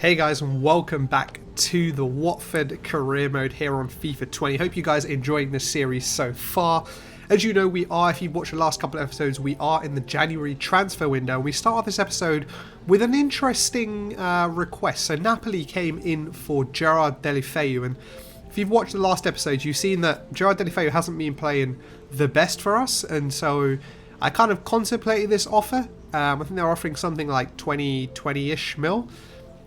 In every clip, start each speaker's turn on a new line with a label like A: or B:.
A: Hey guys, and welcome back to the Watford career mode here on FIFA 20. Hope you guys are enjoying this series so far. As you know, we are, if you've watched the last couple of episodes, we are in the January transfer window. We start off this episode with an interesting request. So Napoli came in for Deulofeu, and if you've watched the last episode, you've seen that Deulofeu hasn't been playing the best for us, and so I kind of contemplated this offer. I think they're offering something like 20-ish mil.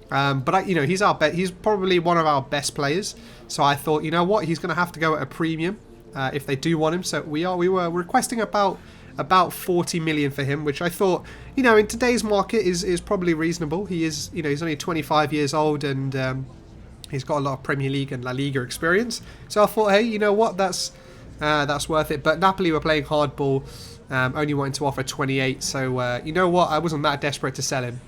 A: But he's probably one of our best players. So I thought, you know what, he's going to have to go at a premium if they do want him. So we were requesting about 40 million for him, which I thought, in today's market is probably reasonable. He is, he's only 25 years old and he's got a lot of Premier League and La Liga experience. So I thought, hey, you know what, that's worth it. But Napoli were playing hardball, only wanting to offer 28. So you know what, I wasn't that desperate to sell him.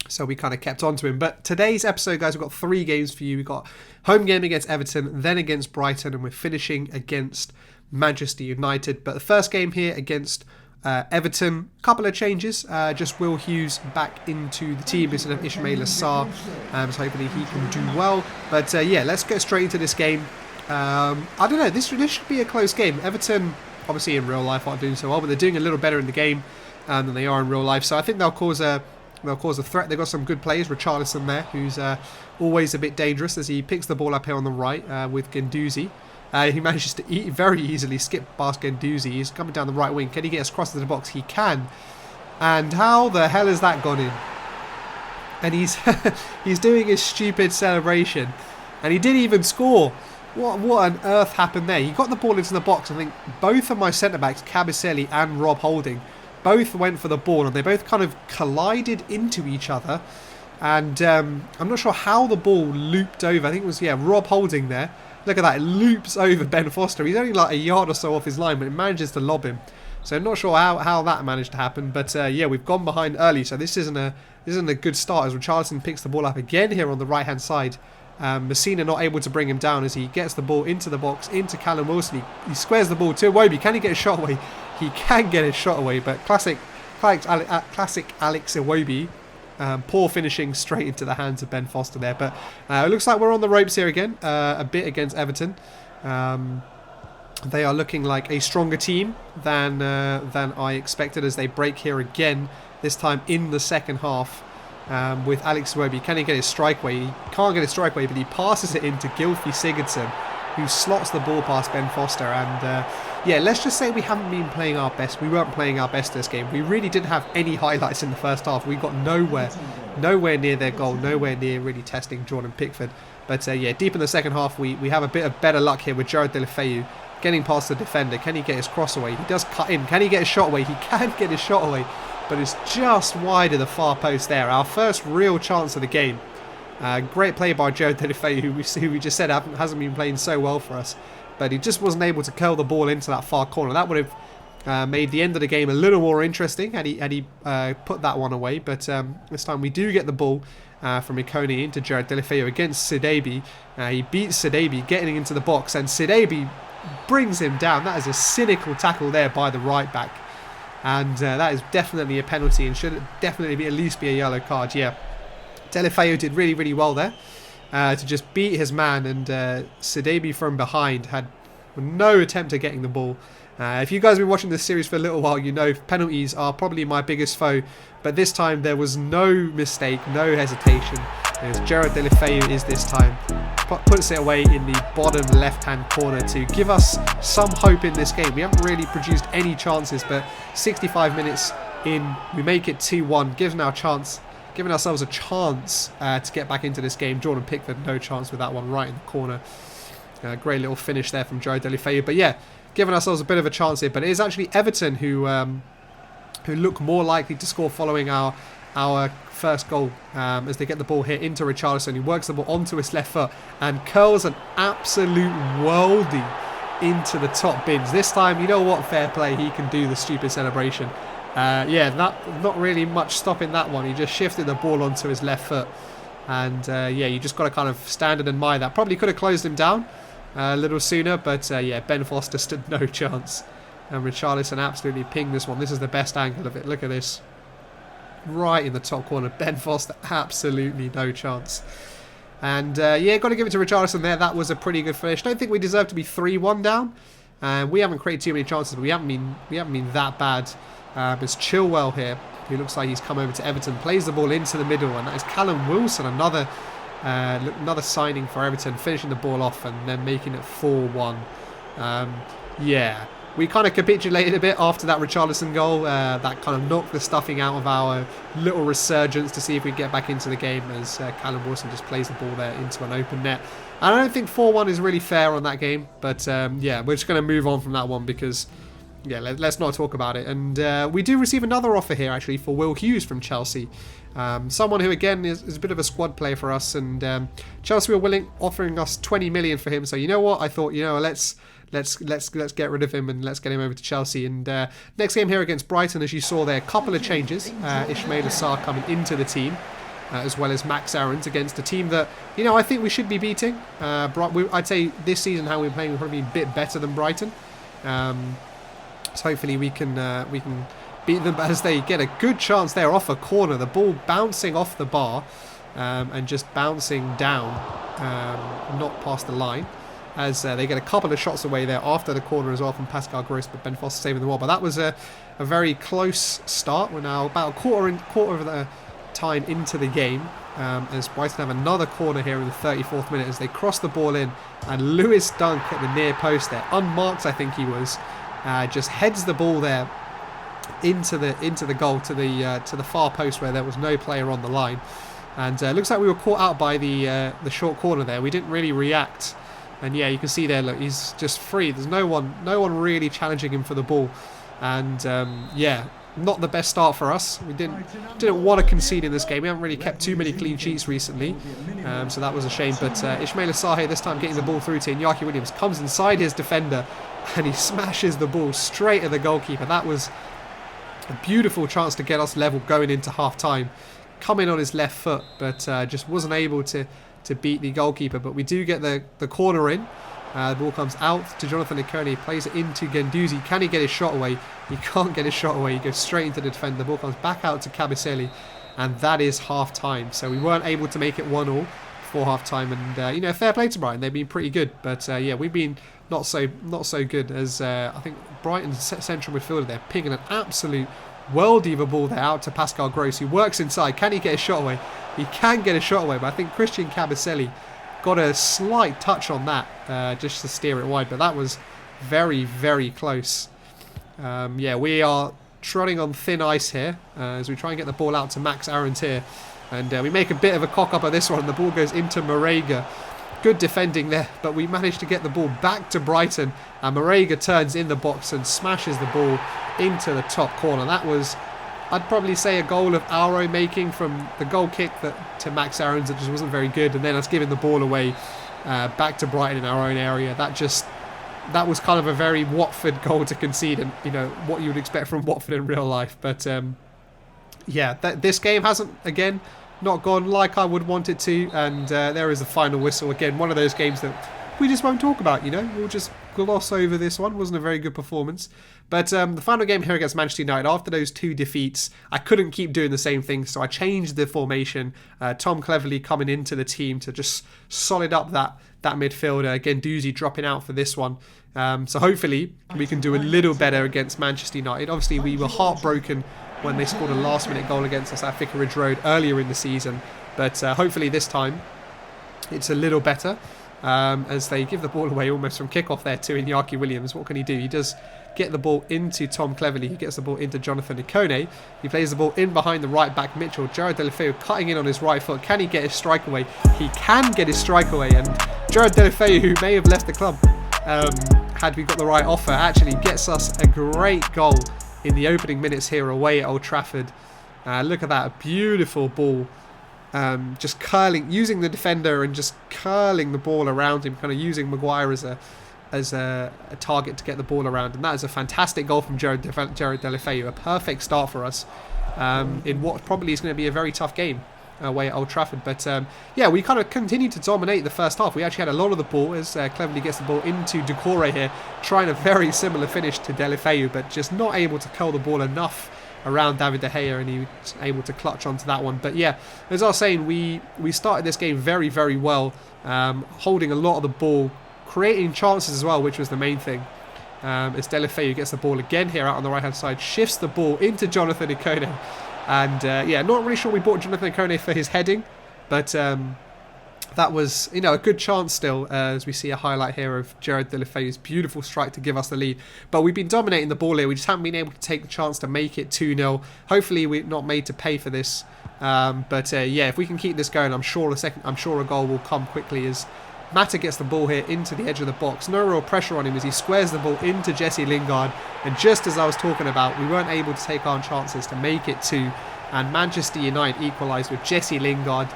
A: So we kind of kept on to him. But today's episode, guys, we've got 3 games for you. We've got home game against Everton, then against Brighton, and we're finishing against Manchester United. But the first game here against Everton, a couple of changes. Just Will Hughes back into the team instead of Ismail Assar. So hopefully he can do well. But yeah, let's get straight into this game. I don't know, this should be a close game. Everton, obviously in real life, aren't doing so well, but they're doing a little better in the game than they are in real life. So I think they'll cause a threat. They've got some good players. Richarlison there, who's always a bit dangerous as he picks the ball up here on the right with Guendouzi. He manages to very easily skip past Guendouzi. He's coming down the right wing. Can he get us across to the box? He can. And how the hell has that gone in? And he's he's doing his stupid celebration. And he didn't even score. What on earth happened there? He got the ball into the box. I think both of my centre-backs, Kabasele and Rob Holding, both went for the ball and they both kind of collided into each other, and I'm not sure how the ball looped over. I think it was Rob Holding there. Look at that, it loops over Ben Foster. He's only like a yard or so off his line, but it manages to lob him. So I'm not sure how that managed to happen, but yeah, we've gone behind early, so this isn't a good start as Richarlison picks the ball up again here on the right hand side. Messina not able to bring him down as he gets the ball into the box, into Callum Wilson. He squares the ball to Iwobi. Can he get a shot away? He can get his shot away, but classic Alex Iwobi. Poor finishing straight into the hands of Ben Foster there. But it looks like we're on the ropes here again, a bit against Everton. They are looking like a stronger team than I expected as they break here again, this time in the second half. With Alex Iwobi. Can he get his strike away? He can't get his strike away, but he passes it into Gylfi Sigurdsson, who slots the ball past Ben Foster. And yeah, let's just say we haven't been playing our best. We weren't playing our best this game. We really didn't have any highlights in the first half. We got nowhere near their goal, nowhere near really testing Jordan Pickford. But yeah, deep in the second half, we have a bit of better luck here with Deulofeu getting past the defender. Can he get his cross away? He does cut in. Can he get his shot away? He can get his shot away, but it's just wide of the far post there. Our first real chance of the game. Great play by Deulofeu, who we just said hasn't been playing so well for us, but he just wasn't able to curl the ball into that far corner. That would have made the end of the game a little more interesting had he put that one away. But this time we do get the ball from Ikone into Deulofeu against Sidibe. He beats Sidibe getting into the box, and Sidibe brings him down. That is a cynical tackle there by the right back. And that is definitely a penalty and should definitely at least be a yellow card. Yeah, Deulofeu did really, really well there to just beat his man, and Sidibe from behind had no attempt at getting the ball. If you guys have been watching this series for a little while, you know penalties are probably my biggest foe, but this time there was no mistake, no hesitation. As Deulofeu is this time, puts it away in the bottom left-hand corner to give us some hope in this game. We haven't really produced any chances, but 65 minutes in, we make it 2-1, giving ourselves a chance to get back into this game. Jordan Pickford, no chance with that one right in the corner. Great little finish there from Deulofeu. But yeah, giving ourselves a bit of a chance here. But it is actually Everton who look more likely to score following our first goal as they get the ball here into Richarlison, who works the ball onto his left foot and curls an absolute worldie into the top bins. This time, you know what, fair play, he can do the stupid celebration. Yeah, not really much stopping that one. He just shifted the ball onto his left foot, and yeah, you just got to kind of stand and admire that. Probably could have closed him down a little sooner, but yeah, Ben Foster stood no chance, and Richarlison absolutely pinged this one. This is the best angle of it. Look at this. right in the top corner. Ben Foster, absolutely no chance. And yeah, got to give it to Richarlison there. That was a pretty good finish. Don't think we deserve to be 3-1 down. We haven't created too many chances, but we haven't been that bad. It's Chilwell here, who looks like he's come over to Everton, plays the ball into the middle, and that is Callum Wilson, another signing for Everton, finishing the ball off and then making it 4-1. Yeah, we kind of capitulated a bit after that Richarlison goal. That kind of knocked the stuffing out of our little resurgence to see if we get back into the game, as Callum Wilson just plays the ball there into an open net. And I don't think 4-1 is really fair on that game, but yeah, we're just going to move on from that one because, yeah, let's not talk about it. And we do receive another offer here, actually, for Will Hughes from Chelsea. Someone who, again, is a bit of a squad player for us. And Chelsea were offering us 20 million for him. So, you know what? I thought, let's get rid of him and let's get him over to Chelsea. And next game here against Brighton, as you saw there, a couple of changes. Ishmael Assar coming into the team, as well as Max Aarons against a team that, I think we should be beating. I'd say this season how we're playing, we're probably a bit better than Brighton. So hopefully we can beat them, as they get a good chance there off a corner. The ball bouncing off the bar and just bouncing down, not past the line, as they get a couple of shots away there after the corner as well from Pascal Gross, but Ben Foster saving the ball. But that was a very close start. We're now about a quarter of the time into the game, as Brighton have another corner here in the 34th minute as they cross the ball in, and Lewis Dunk at the near post there, unmarked I think he was, just heads the ball there into the goal, to the far post where there was no player on the line. And looks like we were caught out by the short corner there. We didn't really react, and yeah, you can see there, look, he's just free. There's no one really challenging him for the ball. And yeah, not the best start for us. We didn't want to concede in this game. We haven't really kept too many clean sheets recently, so that was a shame. But Ishmael Assar this time getting the ball through to Iñaki Williams, comes inside his defender and he smashes the ball straight at the goalkeeper. That was a beautiful chance to get us level going into half time. Coming on his left foot, but just wasn't able to beat the goalkeeper. But we do get the corner in. The ball comes out to Jonathan Ikone, plays it into Guendouzi. Can he get his shot away? He can't get his shot away. He goes straight into the defender. The ball comes back out to Kabasele, and that is half time. So we weren't able to make it 1-1 before half time. And fair play to Brighton. They've been pretty good, but yeah, we've been not so good, as I think Brighton's central midfielder there pinging an absolute worldie of a ball there out to Pascal Gross, who works inside. Can he get a shot away? He can get a shot away, but I think Christian Kabasele got a slight touch on that just to steer it wide, but that was very, very close. Yeah, we are trotting on thin ice here as we try and get the ball out to Max Aarons here, and we make a bit of a cock up of this one. The ball goes into Marega. Good defending there, but we managed to get the ball back to Brighton, and Marega turns in the box and smashes the ball into the top corner. That was, I'd probably say, a goal of our own making, from the goal kick to Max Aarons. It just wasn't very good, and then us giving the ball away back to Brighton in our own area. That was kind of a very Watford goal to concede, and what you would expect from Watford in real life. But yeah, this game hasn't, again, not gone like I would want it to, and there is the final whistle. Again, one of those games that we just won't talk about, we'll just gloss over this one. Wasn't a very good performance. But the final game here against Manchester United, after those 2 defeats, I couldn't keep doing the same thing, so I changed the formation. Tom Cleverley coming into the team to just solid up that midfielder. Again, Doozy dropping out for this one. So hopefully we can do a little better against Manchester United. Obviously, we were heartbroken when they scored a last-minute goal against us at Vicarage Road earlier in the season. But hopefully this time it's a little better, as they give the ball away almost from kickoff there to Iñaki Williams. What can he do? He does get the ball into Tom Cleverley. He gets the ball into Jonathan Ikone. He plays the ball in behind the right-back Mitchell. Jared Deulofeu cutting in on his right foot. Can he get his strike away? He can get his strike away. And Jared Deulofeu, who may have left the club had we got the right offer, actually gets us a great goal in the opening minutes here away at Old Trafford. Look at that, a beautiful ball. Just curling, using the defender and just curling the ball around him, kind of using Maguire as a target to get the ball around. And that is a fantastic goal from Jared Deulofeu. A perfect start for us in what probably is going to be a very tough game away at Old Trafford. But yeah, we kind of continued to dominate the first half. We actually had a lot of the ball as Cleverley gets the ball into Doucouré here, trying a very similar finish to Deulofeu, but just not able to curl the ball enough around David De Gea, and he was able to clutch onto that one. But yeah, as I was saying, we started this game very, very well, holding a lot of the ball, creating chances as well, which was the main thing. It's Deulofeu gets the ball again here out on the right-hand side, shifts the ball into Jonathan Ikone. And yeah, not really sure we bought Jonathan Ikone for his heading, but that was, a good chance still, as we see a highlight here of Gerard Deulofeu's beautiful strike to give us the lead. But we've been dominating the ball here. We just haven't been able to take the chance to make it 2-0. Hopefully we're not made to pay for this. But yeah, if we can keep this going, I'm sure a goal will come quickly, as Mata gets the ball here into the edge of the box. No real pressure on him as he squares the ball into Jesse Lingard. And just as I was talking about, we weren't able to take our chances to make it 2. And Manchester United equalised with Jesse Lingard,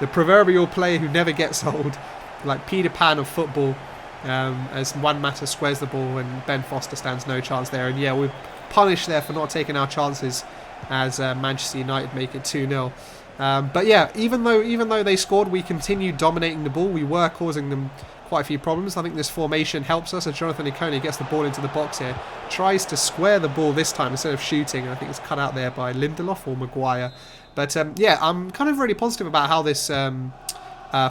A: the proverbial player who never gets old, like Peter Pan of football, as Juan Mata squares the ball and Ben Foster stands no chance there. And yeah, we're punished there for not taking our chances, as Manchester United make it 2-0. But yeah, even though they scored, we continued dominating the ball. We were causing them quite a few problems. I think this formation helps us, as Jonathan Ikone gets the ball into the box here, tries to square the ball this time instead of shooting, and I think it's cut out there by Lindelof or Maguire. But yeah, I'm kind of really positive about how this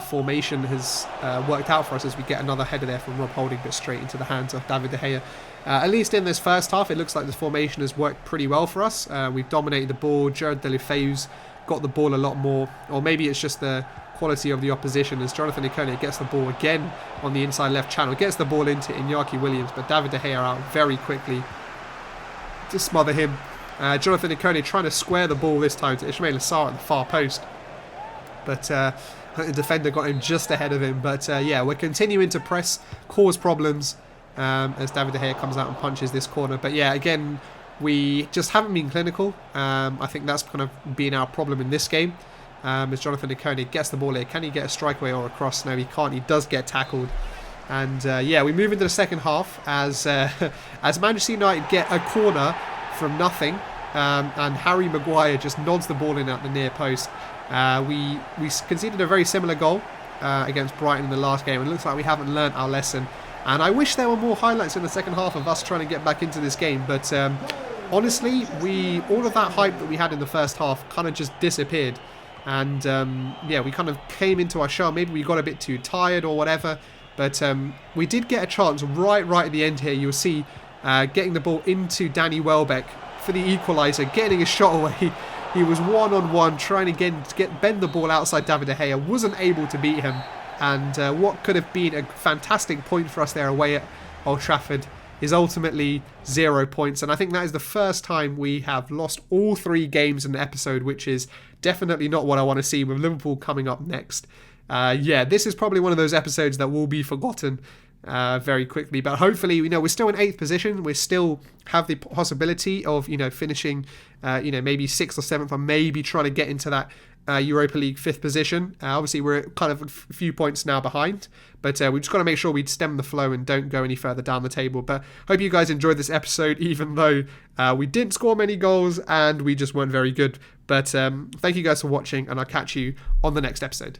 A: formation has worked out for us, as we get another header there from Rob Holding, but straight into the hands of David De Gea. At least in this first half, it looks like this formation has worked pretty well for us. We've dominated the ball. Gerard Deulofeu's got the ball a lot more, or maybe it's just the quality of the opposition, as Jonathan Ikone gets the ball again on the inside left channel, gets the ball into Iñaki Williams, but David De Gea out very quickly to smother him. Jonathan Ikone trying to square the ball this time to Ismail Assar at the far post, but I think the defender got him just ahead of him. But yeah, we're continuing to press, cause problems, as David De Gea comes out and punches this corner. But yeah, again, we just haven't been clinical. I think that's kind of been our problem in this game. As Jonathan Ikone gets the ball here, can he get a strike away or a cross? No, he can't. He does get tackled. And yeah, we move into the second half as as Manchester United get a corner from nothing, and Harry Maguire just nods the ball in at the near post. We conceded a very similar goal against Brighton in the last game. It looks like we haven't learnt our lesson. And I wish there were more highlights in the second half of us trying to get back into this game. But honestly, all of that hype that we had in the first half kind of just disappeared. And yeah, we kind of came into our shell. Maybe we got a bit too tired or whatever. But we did get a chance right at the end here. You'll see getting the ball into Danny Welbeck for the equaliser, getting a shot away. He was one-on-one, trying to bend the ball outside David De Gea. Wasn't able to beat him. And what could have been a fantastic point for us there away at Old Trafford is ultimately 0 points. And I think that is the first time we have lost all 3 games in the episode, which is definitely not what I want to see, with Liverpool coming up next. Yeah, this is probably one of those episodes that will be forgotten very quickly. But hopefully, we're still in 8th position. We still have the possibility of, finishing, maybe 6th or 7th, or maybe trying to get into that Europa League 5th position. Obviously, we're kind of a few points now behind, but we've just got to make sure we stem the flow and don't go any further down the table. But hope you guys enjoyed this episode, even though we didn't score many goals and we just weren't very good. But thank you guys for watching, and I'll catch you on the next episode.